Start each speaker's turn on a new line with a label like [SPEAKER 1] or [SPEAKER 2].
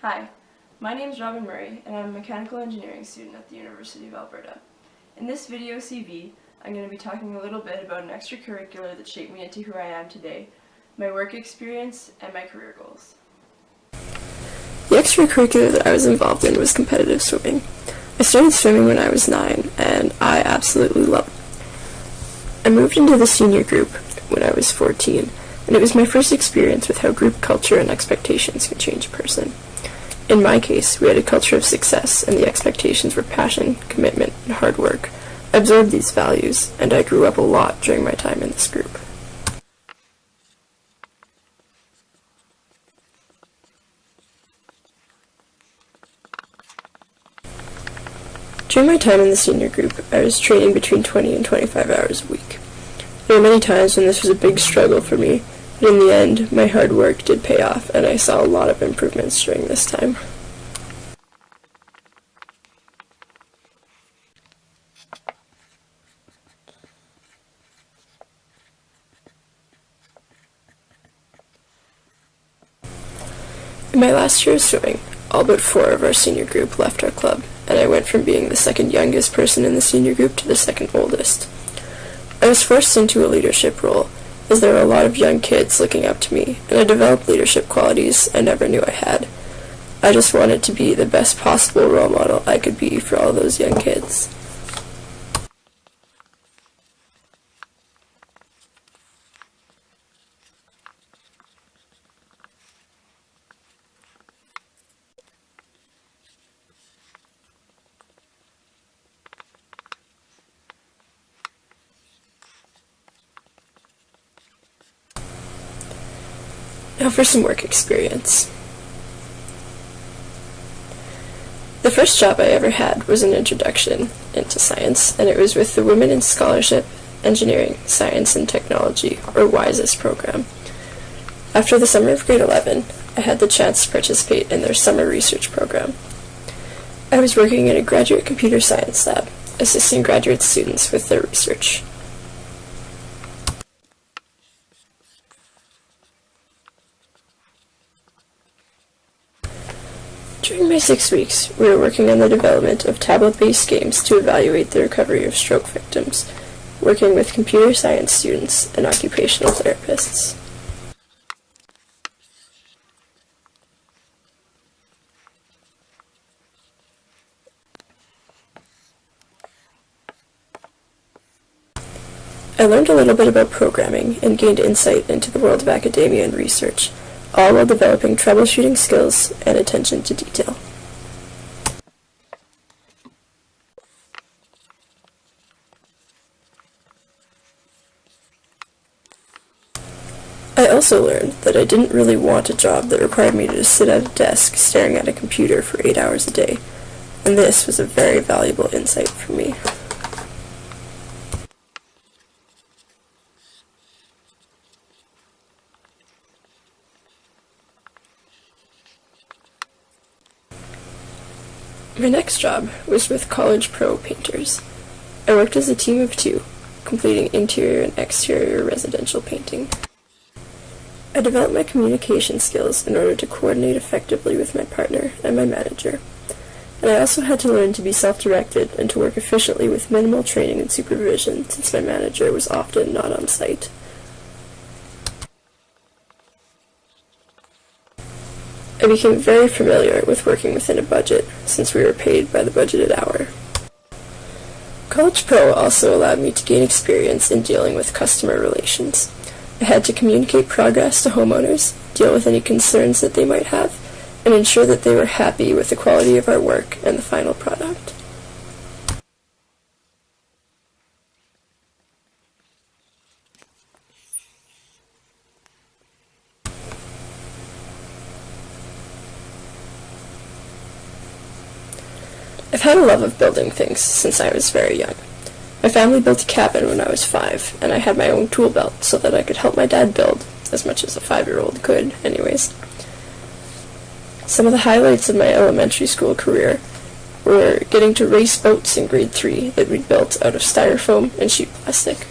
[SPEAKER 1] Hi, my name is Robin Murray and I'm a mechanical engineering student at the University of Alberta. In this video CV, I'm going to be talking a little bit about an extracurricular that shaped me into who I am today, my work experience, and my career goals.
[SPEAKER 2] The extracurricular that I was involved in was competitive swimming. I started swimming when I was 9 and I absolutely loved it. I moved into the senior group when I was 14 and it was my first experience with how group culture and expectations can change a person. In my case, we had a culture of success, and the expectations were passion, commitment, and hard work. I absorbed these values, and I grew up a lot during my time in this group. During my time in the senior group, I was training between 20 and 25 hours a week. There were many times when this was a big struggle for me, but in the end, my hard work did pay off, and I saw a lot of improvements during this time. In my last year of swimming, all but 4 of our senior group left our club, and I went from being the second youngest person in the senior group to the second oldest. I was forced into a leadership role, as there were a lot of young kids looking up to me, and I developed leadership qualities I never knew I had. I just wanted to be the best possible role model I could be for all those young kids. Now for some work experience. The first job I ever had was an introduction into science, and it was with the Women in Scholarship, Engineering, Science and Technology, or WISES program. After the summer of grade 11, I had the chance to participate in their summer research program. I was working in a graduate computer science lab, assisting graduate students with their research. During my 6 weeks, we were working on the development of tablet-based games to evaluate the recovery of stroke victims, working with computer science students and occupational therapists. I learned a little bit about programming and gained insight into the world of academia and research, all while developing troubleshooting skills and attention to detail. I also learned that I didn't really want a job that required me to just sit at a desk staring at a computer for 8 hours a day, and this was a very valuable insight for me. My next job was with College Pro Painters. I worked as a team of 2, completing interior and exterior residential painting. I developed my communication skills in order to coordinate effectively with my partner and my manager, and I also had to learn to be self-directed and to work efficiently with minimal training and supervision since my manager was often not on site. I became very familiar with working within a budget, since we were paid by the budgeted hour. College Pro also allowed me to gain experience in dealing with customer relations. I had to communicate progress to homeowners, deal with any concerns that they might have, and ensure that they were happy with the quality of our work and the final product. I've had a love of building things since I was very young. My family built a cabin when I was 5, and I had my own tool belt so that I could help my dad build, as much as a 5-year-old could, anyways. Some of the highlights of my elementary school career were getting to race boats in grade 3 that we'd built out of styrofoam and sheet plastic.